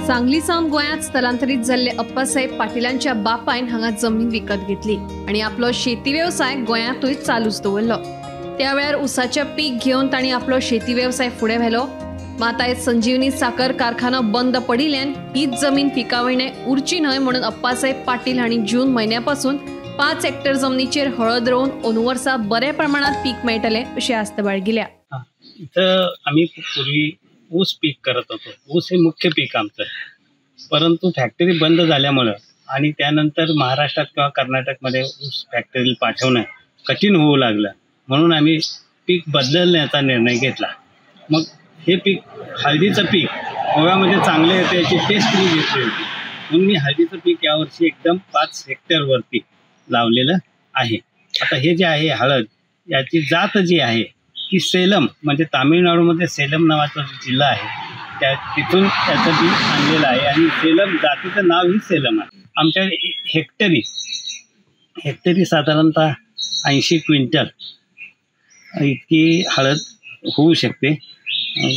सांगली सावन गोंयांत स्थलांतरीत जाल्ले अप्पासाहेब पाटीलांच्या बापायन हांगा जमीन विकत घेतली आणि आपलो शेती वेवसाय गोंयांतूय चालूच दवरलो। त्या वेळार उसाचे पीक घेवन तांणी आपलो शेती वेवसाय फुडें व्हेलो। मात आयज संजीवनी साखर कारखानो बंद पडिल्ल्यान हीच जमीन पिकावणे उरची न्हय म्हणून अप्पासाहेब पाटील हांणी जून म्हयन्यापासून 5 हेक्टर जमनीचेर हळद रोवन अंदू वर्सा बऱ्या प्रमाणात पीक मेळटले अशी आस्त बाळगिल्या। इथं आम्ही पूर्वी ऊस पीक करत होतो। ऊस हे मुख्य पीक आमचं, परंतु फॅक्टरी बंद झाल्यामुळे आणि त्यानंतर महाराष्ट्रात किंवा कर्नाटकमध्ये ऊस फॅक्टरीला पाठवणं कठीण होऊ लागलं, म्हणून आम्ही पीक बदलण्याचा निर्णय घेतला। मग हे पीक हळदीचं पीक गोव्यामध्ये चांगले येते याची टेस्ट मी घेतली होती, म्हणून मी हळदीचं पीक यावर्षी एकदम 5 हेक्टरवरती लावलेलं आहे। आता हे जे आहे हळद, याची जात जी आहे की सेलम, म्हणजे तामिळनाडूमध्ये सेलम नावाचा जिल्हा आहे त्या तिथून त्याचं बी आणलेलं आहे आणि सेलम जातीचं नाव ही सेलम आहे। आमच्या हेक्टरी साधारणतः 80 क्विंटल इतकी हळद होऊ शकते।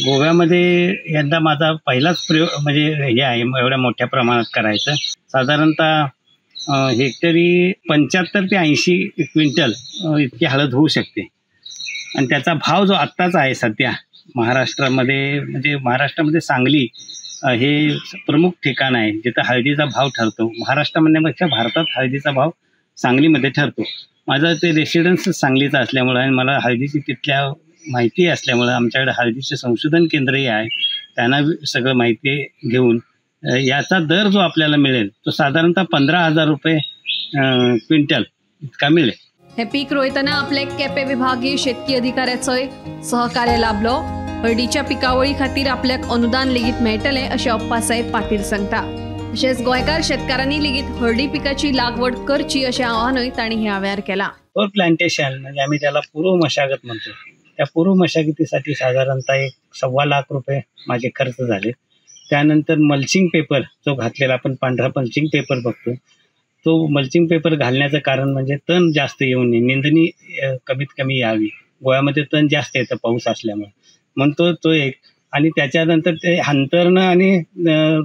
गोव्यामध्ये यंदा माझा पहिलाच प्रयोग म्हणजे हे आहे एवढ्या मोठ्या प्रमाणात करायचं। साधारणतः हेक्टरी 75 ते 80 क्विंटल इतकी हळद होऊ शकते आणि त्याचा भाव जो आत्ताचा आहे सध्या महाराष्ट्रामध्ये, म्हणजे महाराष्ट्रामध्ये सांगली हे प्रमुख ठिकाण आहे जिथं हळदीचा भाव ठरतो। महाराष्ट्र म्हणण्यापेक्षा भारतात हळदीचा भाव सांगलीमध्ये ठरतो। माझं ते रेसिडेन्स सांगलीचं असल्यामुळं आणि मला हळदीची तिथल्या माहिती असल्यामुळं आमच्याकडे हळदीचे संशोधन केंद्रही आहे, त्यांना सगळं माहिती घेऊन याचा दर जो आपल्याला मिळेल तो साधारणतः 15,000 रुपये क्विंटल इतका मिळेल। हे पीक रोयतना आपले केपे विभागीय शेतकी अधिकाऱ्याचोय सहकार्य लाभलो। हळदीच्या पिकावळी खातीर आपल्याक अनुदान लेगीत मेळटले अशें अप्पासाहेब पाटील सांगता। तशेंच गोंयकार शेतकारांनी लेगीत हळदी पिकाची लागवड करची अशें आवाहनूय तांणी ह्या वेळार केला। तो प्लांटेशन म्हणजे आम्ही त्याला पूर्व मशागत म्हणतो, त्या पूर्व मशागतीसाठी साधारणतः 1.25 लाख रुपये माझे खर्च झाले। त्यानंतर मल्चिंग पेपर जो घातलेला आपण पांढरा मल्चिंग पेपर बघतो, तो मल्चिंग पेपर घालण्याचं कारण म्हणजे तण जास्त येऊ नये, निंदणी कमीत कमी यावी। गोव्यामध्ये तण जास्त येतं पाऊस असल्यामुळे, म्हणून तो एक। आणि त्याच्यानंतर ते अंतरणं आणि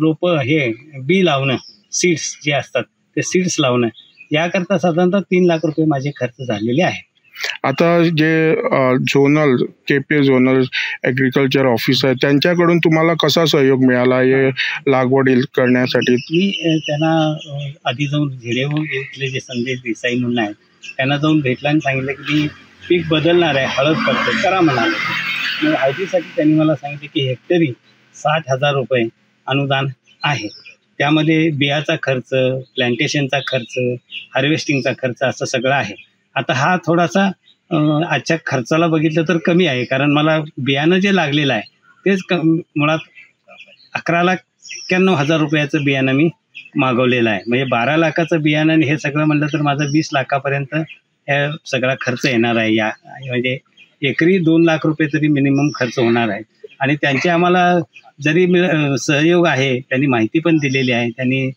रोपं हे बी लावणं, सीड्स जे असतात ते सीड्स लावणं, याकरता साधारणतः 3 लाख रुपये माझे खर्च झालेले आहे। आता जे झोनल केपे झोनल ॲग्रिकल्चर ऑफिस आहे त्यांच्याकडून तुम्हाला कसा सहयोग मिळाला हे लागवड करण्यासाठी? मी त्यांना आधी जाऊन झिरेवर इथले जे संदेश देसाई म्हणून आहेत त्यांना जाऊन भेटला आणि सांगितलं की मी पीक बदलणार आहे, हळद करतो, करा म्हणाले। मग हळदीसाठी त्यांनी मला सांगितलं की हेक्टरी 60,000 रुपये अनुदान आहे, त्यामध्ये बियाचा खर्च, प्लांटेशनचा खर्च, हार्वेस्टिंगचा खर्च असं सगळं आहे। आता हा थोडासा आजच्या खर्चाला बघितलं तर कमी आहे, कारण मला बियाणं जे लागलेलं आहे तेच मुळात 11,91,000 रुपयाचं बियाणं मी मागवलेलं आहे। म्हणजे 12 लाखाचं बियाणं आणि हे सगळं म्हणलं तर माझं 20 लाखापर्यंत हे सगळा खर्च येणार आहे। या म्हणजे एकरी 2 लाख रुपये तरी मिनिमम खर्च होणार आहे। आणि त्यांचे आम्हाला जरी सहयोग आहे, त्यांनी माहिती पण दिलेली आहे, त्यांनी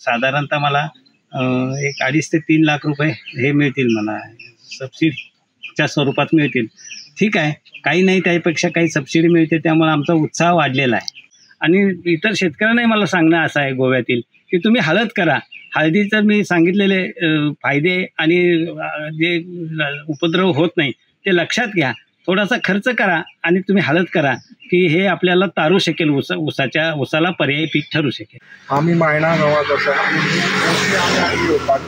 साधारणतः मला 2.5 ते 3 लाख रुपये हे मिळतील, मला सबसिडीच्या स्वरूपात मिळतील। ठीक आहे, काही नाही त्यापेक्षा काही सबसिडी मिळते, त्यामुळे आमचा उत्साह वाढलेला आहे। आणि इतर शेतकऱ्यांनाही मला सांगणं असं आहे गोव्यातील की तुम्ही हळद करा। हळदीचं मी सांगितलेले फायदे आणि जे उपद्रव होत नाही ते लक्षात घ्या, थोडासा खर्च करा आणि तुम्ही हळद करा की हे आपल्याला तारू शकेल, उसाला पर्यायी पीक ठरू शकेल। आम्ही मायणा गावात आसा,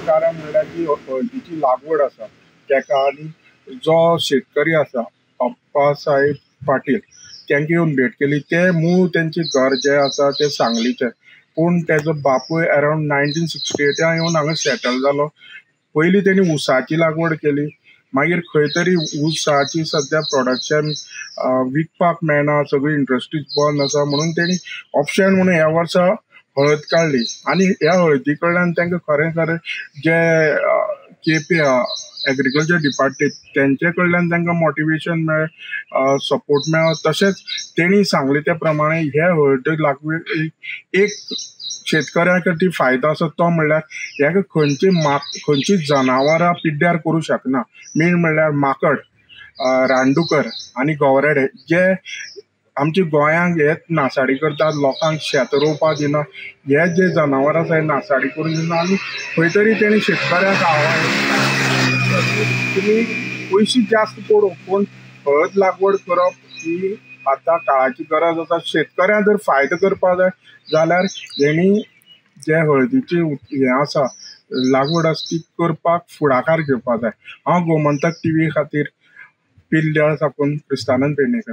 कारण म्हणल्यार की हळदीची लागवड आसा तेका, आनी जो शेतकरी आसा अप्पासाहेब पाटील त्यांची येऊन भेट केली। ते मूळ त्यांचे घर जे आसा ते सांगलीचे, पूण त्याचो बापूय अराउंड 1968 येऊन हांगा सेटल जालो। पयलीं त्यांनी ऊसाची लागवड केली, मागीर खंय तरी ऊसाची सध्या प्रोडक्शन विकपाक मेळना, सगळी इंडस्ट्रीज बंद आसा, म्हणून तेणी ऑप्शन म्हणून ह्या वर्सा हळद काढली। आणि ह्या हळदी कडल्यान तांकां खरें जे केपे ॲग्रिकल्चर डिपार्टमेंट त्यांचे कडल्यान तांकां मोटिवेशन मेळ्ळें, सपोर्ट मेळ्ळो। तशेंच तेणी सांगले त्या प्रमाणे हे हळद लागवड एक शेतकऱ्या खातीर फायदो आसा तो म्हणल्यार ह्याका खंयची जनावरां पिड्ड्यार करूं शकना। मेन म्हणल्यार माकड, रानडुकर आनी गवरेडे जे आमच्या गोंयांक हे नासाडी करतात, लोकांक शेत रोवपाक दिना, हे जे जनावर आसा हे नासाडी करून दिना आनी खंय तरी तेणी शेतकऱ्याक आव्हान तुमी पयशे जास्त पडू पूण हळद लागवड करप ही आतां काळाची गरज आसा. शेतकऱ्यांक जर फायदो करपा जाय जाल्यार हेणी जे हळदीचे हे आसा लागवड आसा ती करपाक फुडाकार घेवपा जाय. हांव गोमंतक TV खातीर पिर्ल्यां साकून क्रिस्तानंद पेडणेकर.